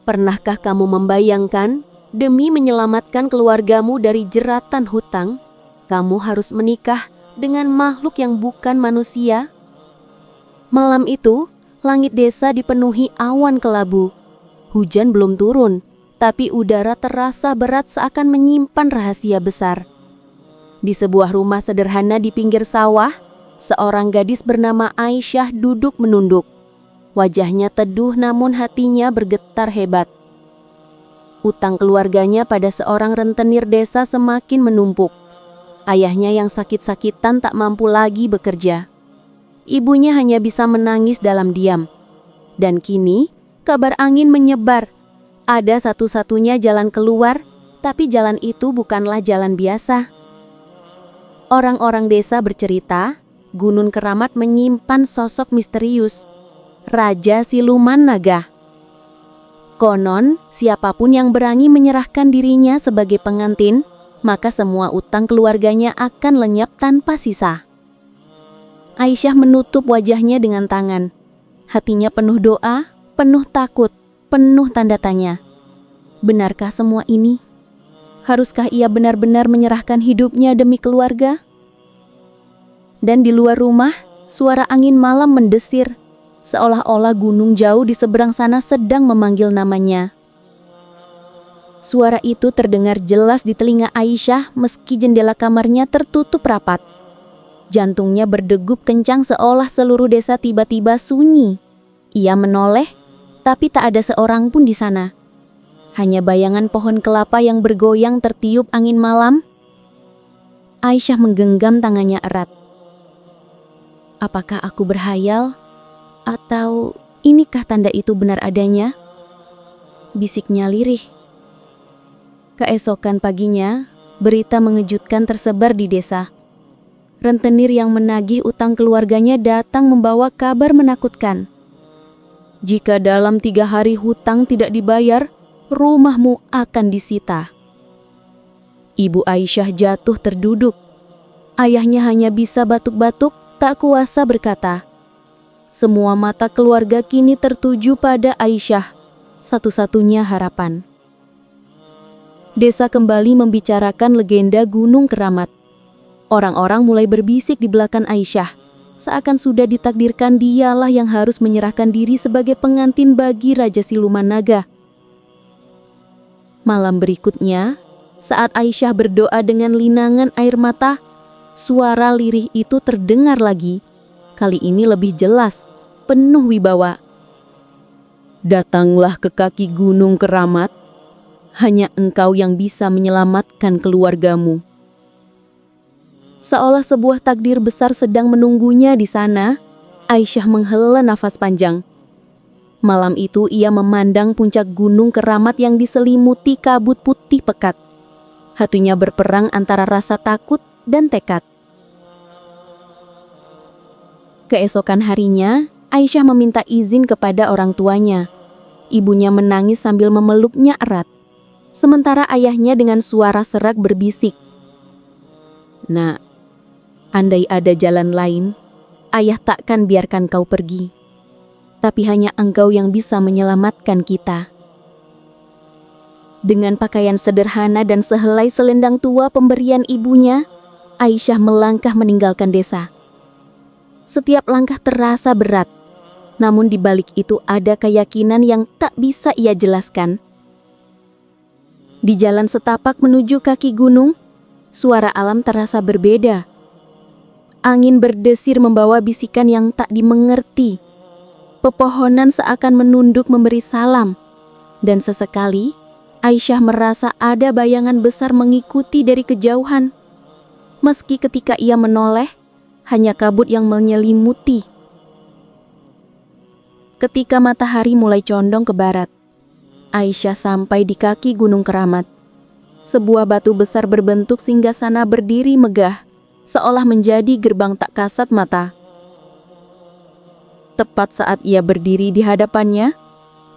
Pernahkah kamu membayangkan, demi menyelamatkan keluargamu dari jeratan hutang, kamu harus menikah dengan makhluk yang bukan manusia? Malam itu, langit desa dipenuhi awan kelabu. Hujan belum turun, tapi udara terasa berat seakan menyimpan rahasia besar. Di sebuah rumah sederhana di pinggir sawah, seorang gadis bernama Aisyah duduk menunduk. Wajahnya teduh namun hatinya bergetar hebat. Utang keluarganya pada seorang rentenir desa semakin menumpuk. Ayahnya yang sakit-sakitan tak mampu lagi bekerja. Ibunya hanya bisa menangis dalam diam. Dan kini, kabar angin menyebar. Ada satu-satunya jalan keluar, tapi jalan itu bukanlah jalan biasa. Orang-orang desa bercerita, Gunung Keramat menyimpan sosok misterius, Raja Siluman Naga. Konon, siapapun yang berani menyerahkan dirinya sebagai pengantin, maka semua utang keluarganya akan lenyap tanpa sisa. Aisyah menutup wajahnya dengan tangan. Hatinya penuh doa, penuh takut, penuh tanda tanya. Benarkah semua ini? Haruskah ia benar-benar menyerahkan hidupnya demi keluarga? Dan di luar rumah, suara angin malam mendesir, seolah-olah gunung jauh di seberang sana sedang memanggil namanya. Suara itu terdengar jelas di telinga Aisyah meski jendela kamarnya tertutup rapat. Jantungnya berdegup kencang seolah seluruh desa tiba-tiba sunyi. Ia menoleh, tapi tak ada seorang pun di sana. Hanya bayangan pohon kelapa yang bergoyang tertiup angin malam. Aisyah menggenggam tangannya erat. Apakah aku berhayal? Atau inikah tanda itu benar adanya? Bisiknya lirih. Keesokan paginya, berita mengejutkan tersebar di desa. Rentenir yang menagih utang keluarganya datang membawa kabar menakutkan. Jika dalam 3 hari hutang tidak dibayar, rumahmu akan disita. Ibu Aisyah jatuh terduduk. Ayahnya hanya bisa batuk-batuk, tak kuasa berkata. Semua mata keluarga kini tertuju pada Aisyah, satu-satunya harapan. Desa kembali membicarakan legenda Gunung Keramat. Orang-orang mulai berbisik di belakang Aisyah, seakan sudah ditakdirkan dialah yang harus menyerahkan diri sebagai pengantin bagi Raja Siluman Naga. Malam berikutnya, saat Aisyah berdoa dengan linangan air mata, suara lirih itu terdengar lagi. Kali ini lebih jelas, penuh wibawa. Datanglah ke kaki Gunung Keramat, hanya engkau yang bisa menyelamatkan keluargamu. Seolah sebuah takdir besar sedang menunggunya di sana, Aisyah menghela nafas panjang. Malam itu ia memandang puncak Gunung Keramat yang diselimuti kabut putih pekat. Hatinya berperang antara rasa takut dan tekad. Keesokan harinya, Aisyah meminta izin kepada orang tuanya. Ibunya menangis sambil memeluknya erat. Sementara ayahnya dengan suara serak berbisik. Nak, andai ada jalan lain, ayah takkan biarkan kau pergi. Tapi hanya engkau yang bisa menyelamatkan kita. Dengan pakaian sederhana dan sehelai selendang tua pemberian ibunya, Aisyah melangkah meninggalkan desa. Setiap langkah terasa berat, namun di balik itu ada keyakinan yang tak bisa ia jelaskan. Di jalan setapak menuju kaki gunung, suara alam terasa berbeda. Angin berdesir membawa bisikan yang tak dimengerti. Pepohonan seakan menunduk memberi salam, dan sesekali Aisyah merasa ada bayangan besar mengikuti dari kejauhan. Meski ketika ia menoleh, hanya kabut yang menyelimuti. Ketika matahari mulai condong ke barat, Aisyah sampai di kaki Gunung Keramat. Sebuah batu besar berbentuk singgasana berdiri megah, seolah menjadi gerbang tak kasat mata. Tepat saat ia berdiri di hadapannya,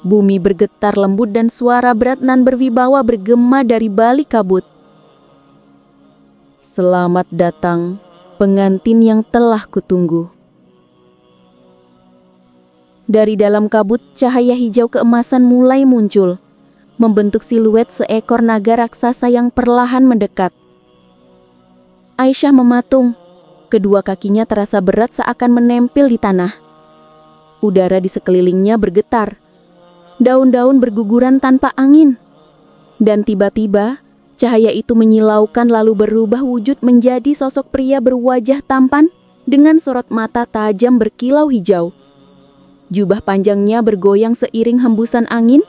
bumi bergetar lembut dan suara berat nan berwibawa bergema dari balik kabut. Selamat datang, pengantin yang telah kutunggu. Dari dalam kabut, cahaya hijau keemasan mulai muncul, membentuk siluet seekor naga raksasa yang perlahan mendekat. Aisyah mematung, kedua kakinya terasa berat seakan menempel di tanah. Udara di sekelilingnya bergetar, daun-daun berguguran tanpa angin. Dan tiba-tiba, cahaya itu menyilaukan lalu berubah wujud menjadi sosok pria berwajah tampan dengan sorot mata tajam berkilau hijau. Jubah panjangnya bergoyang seiring hembusan angin,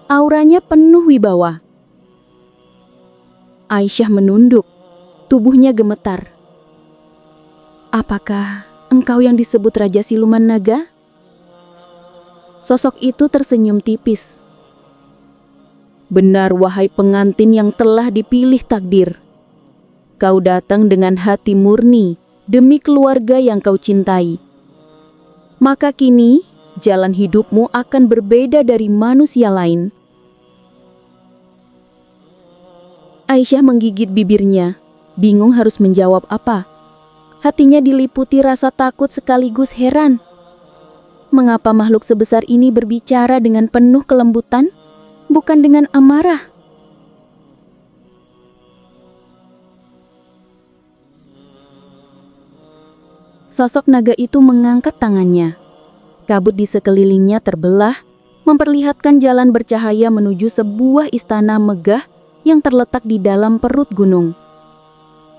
auranya penuh wibawa. Aisyah menunduk, tubuhnya gemetar. Apakah engkau yang disebut Raja Siluman Naga? Sosok itu tersenyum tipis. Benar wahai pengantin yang telah dipilih takdir. Kau datang dengan hati murni demi keluarga yang kau cintai. Maka kini, jalan hidupmu akan berbeda dari manusia lain. Aisyah menggigit bibirnya, bingung harus menjawab apa. Hatinya diliputi rasa takut sekaligus heran. Mengapa makhluk sebesar ini berbicara dengan penuh kelembutan, bukan dengan amarah? Sosok naga itu mengangkat tangannya. Kabut di sekelilingnya terbelah, memperlihatkan jalan bercahaya menuju sebuah istana megah yang terletak di dalam perut gunung.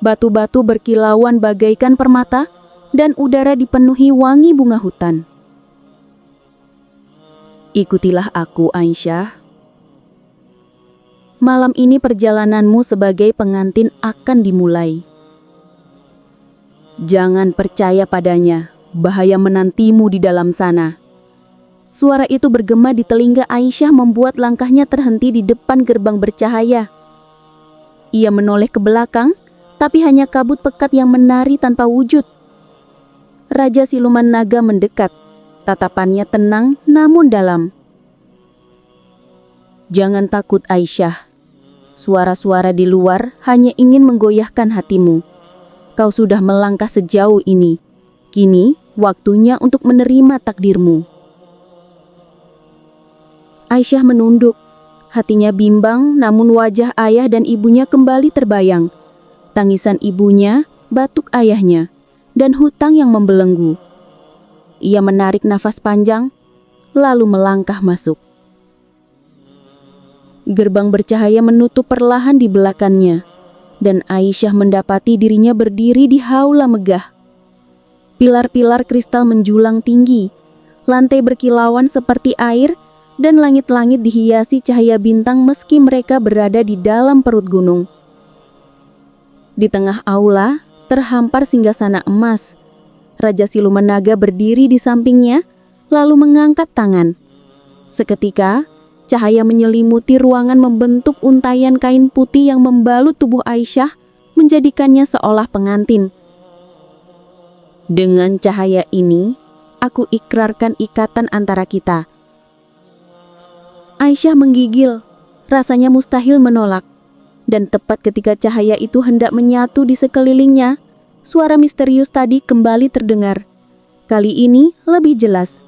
Batu-batu berkilauan bagaikan permata, dan udara dipenuhi wangi bunga hutan. Ikutilah aku, Aisyah. Malam ini perjalananmu sebagai pengantin akan dimulai. Jangan percaya padanya. Bahaya menantimu di dalam sana. Suara itu bergema di telinga Aisyah membuat langkahnya terhenti di depan gerbang bercahaya. Ia menoleh ke belakang, tapi hanya kabut pekat yang menari tanpa wujud. Raja Siluman Naga mendekat, tatapannya tenang namun dalam. Jangan takut Aisyah. Suara-suara di luar hanya ingin menggoyahkan hatimu. Kau sudah melangkah sejauh ini. Kini, waktunya untuk menerima takdirmu. Aisyah menunduk, hatinya bimbang, namun wajah ayah dan ibunya kembali terbayang. Tangisan ibunya, batuk ayahnya, dan hutang yang membelenggu. Ia menarik nafas panjang, lalu melangkah masuk. Gerbang bercahaya menutup perlahan di belakangnya, dan Aisyah mendapati dirinya berdiri di haula megah. Pilar-pilar kristal menjulang tinggi, lantai berkilauan seperti air, dan langit-langit dihiasi cahaya bintang meski mereka berada di dalam perut gunung. Di tengah aula, terhampar singgasana emas. Raja Siluman Naga berdiri di sampingnya, lalu mengangkat tangan. Seketika, cahaya menyelimuti ruangan membentuk untaian kain putih yang membalut tubuh Aisyah, menjadikannya seolah pengantin. Dengan cahaya ini, aku ikrarkan ikatan antara kita. Aisyah menggigil, rasanya mustahil menolak. Dan tepat ketika cahaya itu hendak menyatu di sekelilingnya, suara misterius tadi kembali terdengar. Kali ini lebih jelas.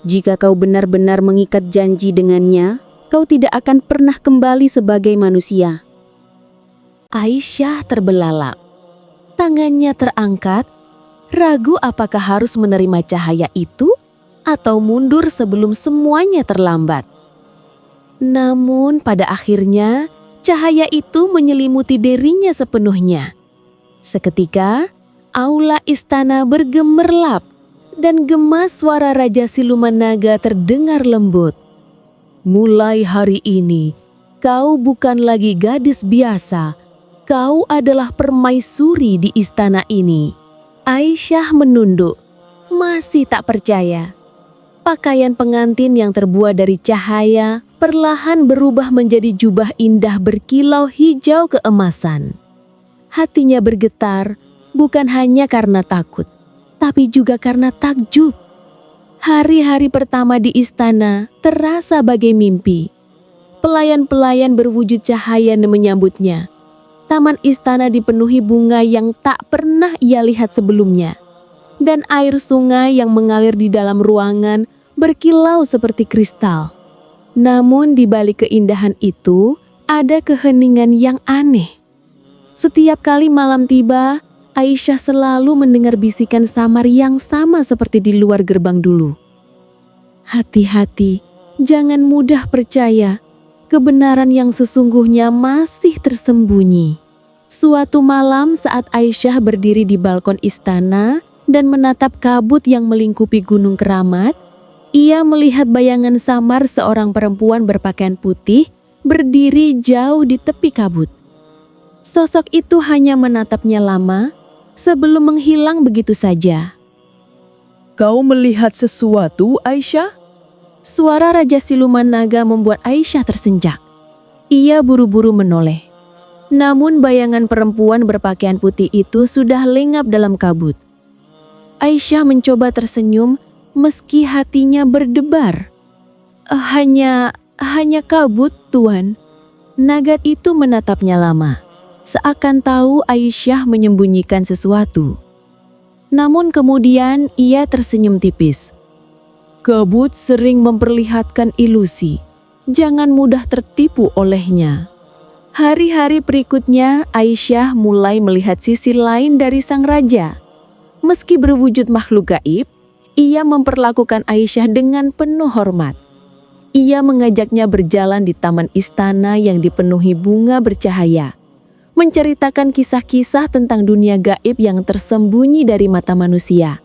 Jika kau benar-benar mengikat janji dengannya, kau tidak akan pernah kembali sebagai manusia. Aisyah terbelalak. Tangannya terangkat, ragu apakah harus menerima cahaya itu atau mundur sebelum semuanya terlambat. Namun pada akhirnya, cahaya itu menyelimuti dirinya sepenuhnya. Seketika, aula istana bergemerlap dan gema suara Raja Siluman Naga terdengar lembut. Mulai hari ini, kau bukan lagi gadis biasa. Kau adalah permaisuri di istana ini. Aisyah menunduk, masih tak percaya. Pakaian pengantin yang terbuat dari cahaya perlahan berubah menjadi jubah indah berkilau hijau keemasan. Hatinya bergetar, bukan hanya karena takut, tapi juga karena takjub. Hari-hari pertama di istana terasa bagai mimpi. Pelayan-pelayan berwujud cahaya menyambutnya. Taman istana dipenuhi bunga yang tak pernah ia lihat sebelumnya. Dan air sungai yang mengalir di dalam ruangan berkilau seperti kristal. Namun di balik keindahan itu, ada keheningan yang aneh. Setiap kali malam tiba, Aisyah selalu mendengar bisikan samar yang sama seperti di luar gerbang dulu. Hati-hati, jangan mudah percaya. Kebenaran yang sesungguhnya masih tersembunyi. Suatu malam saat Aisyah berdiri di balkon istana dan menatap kabut yang melingkupi Gunung Keramat, ia melihat bayangan samar seorang perempuan berpakaian putih berdiri jauh di tepi kabut. Sosok itu hanya menatapnya lama sebelum menghilang begitu saja. Kau melihat sesuatu, Aisyah? Suara Raja Siluman Naga membuat Aisyah tersenjak. Ia buru-buru menoleh. Namun bayangan perempuan berpakaian putih itu sudah lenyap dalam kabut. Aisyah mencoba tersenyum meski hatinya berdebar. Hanya kabut, Tuan. Naga itu menatapnya lama, seakan tahu Aisyah menyembunyikan sesuatu. Namun kemudian ia tersenyum tipis. Kabut sering memperlihatkan ilusi. Jangan mudah tertipu olehnya. Hari-hari berikutnya, Aisyah mulai melihat sisi lain dari sang raja. Meski berwujud makhluk gaib, ia memperlakukan Aisyah dengan penuh hormat. Ia mengajaknya berjalan di taman istana yang dipenuhi bunga bercahaya, menceritakan kisah-kisah tentang dunia gaib yang tersembunyi dari mata manusia,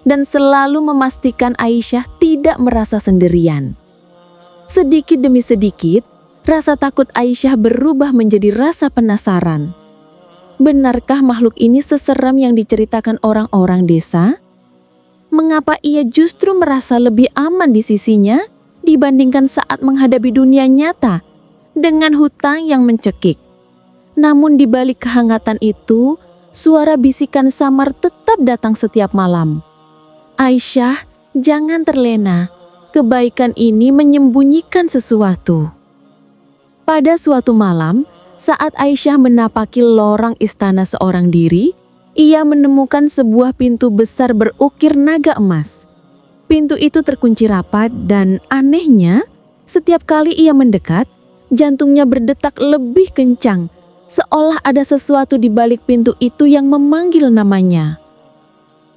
dan selalu memastikan Aisyah tidak merasa sendirian. Sedikit demi sedikit, rasa takut Aisyah berubah menjadi rasa penasaran. Benarkah makhluk ini seseram yang diceritakan orang-orang desa? Mengapa ia justru merasa lebih aman di sisinya dibandingkan saat menghadapi dunia nyata dengan hutang yang mencekik? Namun di balik kehangatan itu, suara bisikan samar tetap datang setiap malam. Aisyah, jangan terlena. Kebaikan ini menyembunyikan sesuatu. Pada suatu malam, saat Aisyah menapaki lorong istana seorang diri, ia menemukan sebuah pintu besar berukir naga emas. Pintu itu terkunci rapat dan anehnya, setiap kali ia mendekat, jantungnya berdetak lebih kencang, seolah ada sesuatu di balik pintu itu yang memanggil namanya.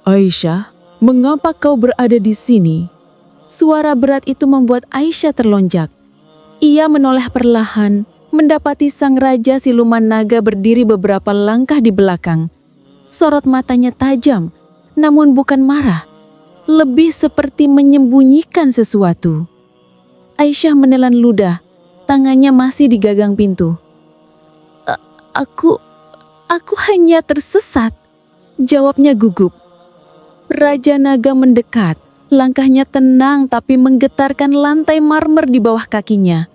Aisyah, mengapa kau berada di sini? Suara berat itu membuat Aisyah terlonjak. Ia menoleh perlahan, mendapati sang raja siluman naga berdiri beberapa langkah di belakang. Sorot matanya tajam, namun bukan marah. Lebih seperti menyembunyikan sesuatu. Aisyah menelan ludah, tangannya masih di gagang pintu. Aku hanya tersesat, jawabnya gugup. Raja Naga mendekat, langkahnya tenang tapi menggetarkan lantai marmer di bawah kakinya.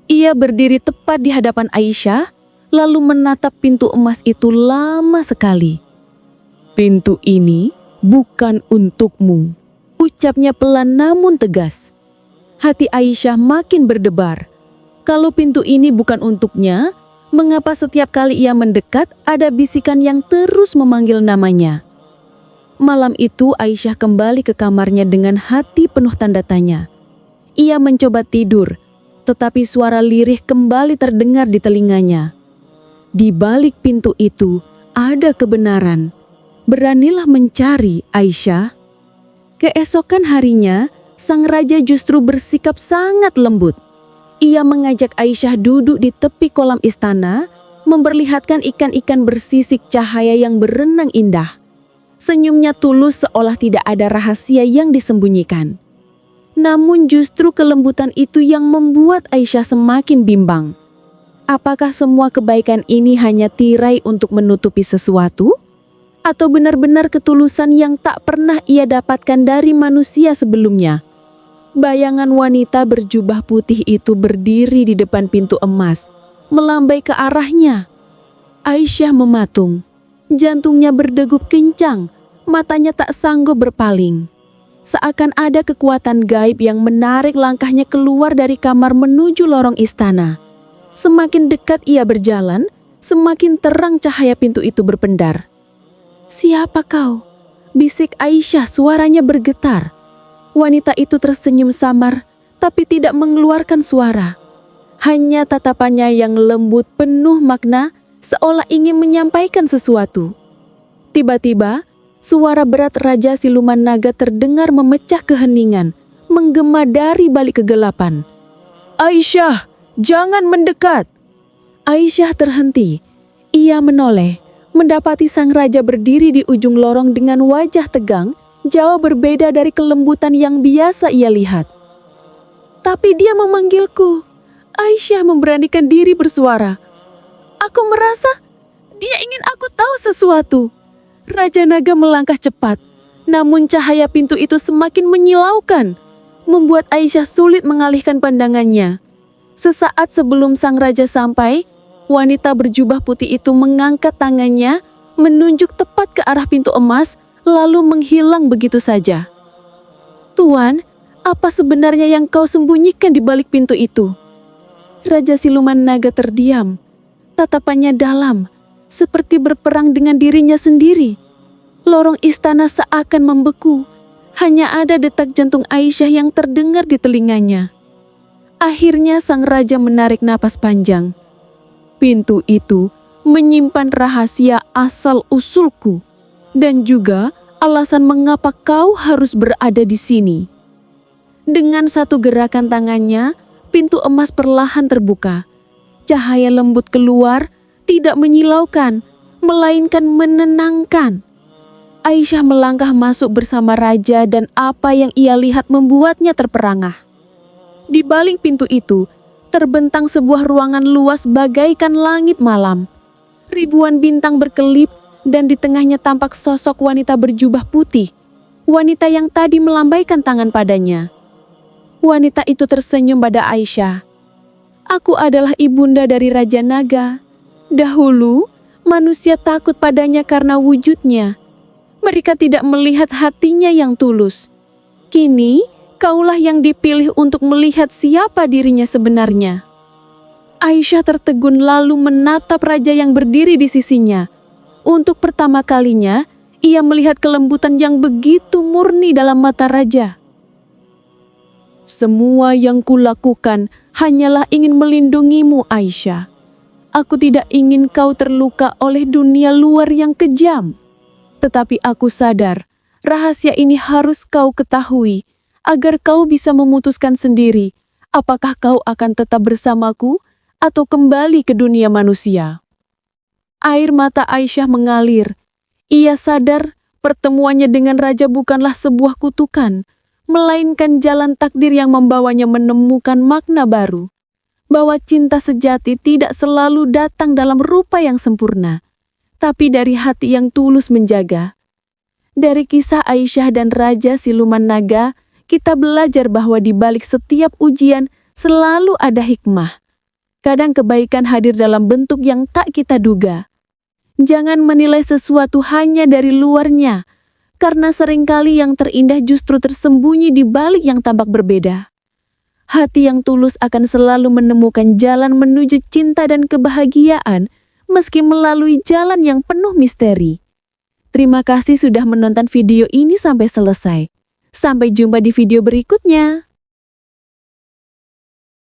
Ia berdiri tepat di hadapan Aisyah, lalu menatap pintu emas itu lama sekali. Pintu ini bukan untukmu, ucapnya pelan namun tegas. Hati Aisyah makin berdebar. Kalau pintu ini bukan untuknya, mengapa setiap kali ia mendekat ada bisikan yang terus memanggil namanya? Malam itu Aisyah kembali ke kamarnya dengan hati penuh tanda tanya. Ia mencoba tidur, tetapi suara lirih kembali terdengar di telinganya. Di balik pintu itu ada kebenaran. Beranilah mencari, Aisyah. Keesokan harinya, sang raja justru bersikap sangat lembut. Ia mengajak Aisyah duduk di tepi kolam istana, memperlihatkan ikan-ikan bersisik cahaya yang berenang indah. Senyumnya tulus seolah tidak ada rahasia yang disembunyikan. Namun justru kelembutan itu yang membuat Aisyah semakin bimbang. Apakah semua kebaikan ini hanya tirai untuk menutupi sesuatu? Atau benar-benar ketulusan yang tak pernah ia dapatkan dari manusia sebelumnya? Bayangan wanita berjubah putih itu berdiri di depan pintu emas, melambai ke arahnya. Aisyah mematung. Jantungnya berdegup kencang, matanya tak sanggup berpaling. Seakan ada kekuatan gaib yang menarik langkahnya keluar dari kamar menuju lorong istana. Semakin dekat ia berjalan, semakin terang cahaya pintu itu berpendar. "Siapa kau?" bisik Aisyah, suaranya bergetar. Wanita itu tersenyum samar, tapi tidak mengeluarkan suara. Hanya tatapannya yang lembut penuh makna, seolah ingin menyampaikan sesuatu. Tiba-tiba, suara berat Raja Siluman Naga terdengar memecah keheningan, menggema dari balik kegelapan. Aisyah, jangan mendekat. Aisyah terhenti. Ia menoleh, mendapati sang raja berdiri di ujung lorong dengan wajah tegang, jauh berbeda dari kelembutan yang biasa ia lihat. Tapi dia memanggilku. Aisyah memberanikan diri bersuara. Aku merasa dia ingin aku tahu sesuatu. Raja Naga melangkah cepat, namun cahaya pintu itu semakin menyilaukan, membuat Aisyah sulit mengalihkan pandangannya. Sesaat sebelum sang raja sampai, wanita berjubah putih itu mengangkat tangannya, menunjuk tepat ke arah pintu emas, lalu menghilang begitu saja. Tuan, apa sebenarnya yang kau sembunyikan di balik pintu itu? Raja Siluman Naga terdiam. Tatapannya dalam, seperti berperang dengan dirinya sendiri. Lorong istana seakan membeku. Hanya ada detak jantung Aisyah yang terdengar di telinganya. Akhirnya sang raja menarik napas panjang. Pintu itu menyimpan rahasia asal-usulku dan juga alasan mengapa kau harus berada di sini. Dengan satu gerakan tangannya, pintu emas perlahan terbuka. Cahaya lembut keluar, tidak menyilaukan, melainkan menenangkan. Aisyah melangkah masuk bersama raja dan apa yang ia lihat membuatnya terperangah. Di balik pintu itu, terbentang sebuah ruangan luas bagaikan langit malam. Ribuan bintang berkelip dan di tengahnya tampak sosok wanita berjubah putih. Wanita yang tadi melambaikan tangan padanya. Wanita itu tersenyum pada Aisyah. Aku adalah ibunda dari Raja Naga. Dahulu, manusia takut padanya karena wujudnya. Mereka tidak melihat hatinya yang tulus. Kini, kaulah yang dipilih untuk melihat siapa dirinya sebenarnya. Aisyah tertegun lalu menatap raja yang berdiri di sisinya. Untuk pertama kalinya, ia melihat kelembutan yang begitu murni dalam mata raja. Semua yang kulakukan hanyalah ingin melindungimu, Aisyah. Aku tidak ingin kau terluka oleh dunia luar yang kejam. Tetapi aku sadar, rahasia ini harus kau ketahui, agar kau bisa memutuskan sendiri, apakah kau akan tetap bersamaku atau kembali ke dunia manusia. Air mata Aisyah mengalir. Ia sadar pertemuannya dengan raja bukanlah sebuah kutukan, melainkan jalan takdir yang membawanya menemukan makna baru. Bahwa cinta sejati tidak selalu datang dalam rupa yang sempurna, tapi dari hati yang tulus menjaga. Dari kisah Aisyah dan Raja Siluman Naga, kita belajar bahwa di balik setiap ujian selalu ada hikmah. Kadang kebaikan hadir dalam bentuk yang tak kita duga. Jangan menilai sesuatu hanya dari luarnya, karena seringkali yang terindah justru tersembunyi di balik yang tampak berbeda. Hati yang tulus akan selalu menemukan jalan menuju cinta dan kebahagiaan, meski melalui jalan yang penuh misteri. Terima kasih sudah menonton video ini sampai selesai. Sampai jumpa di video berikutnya.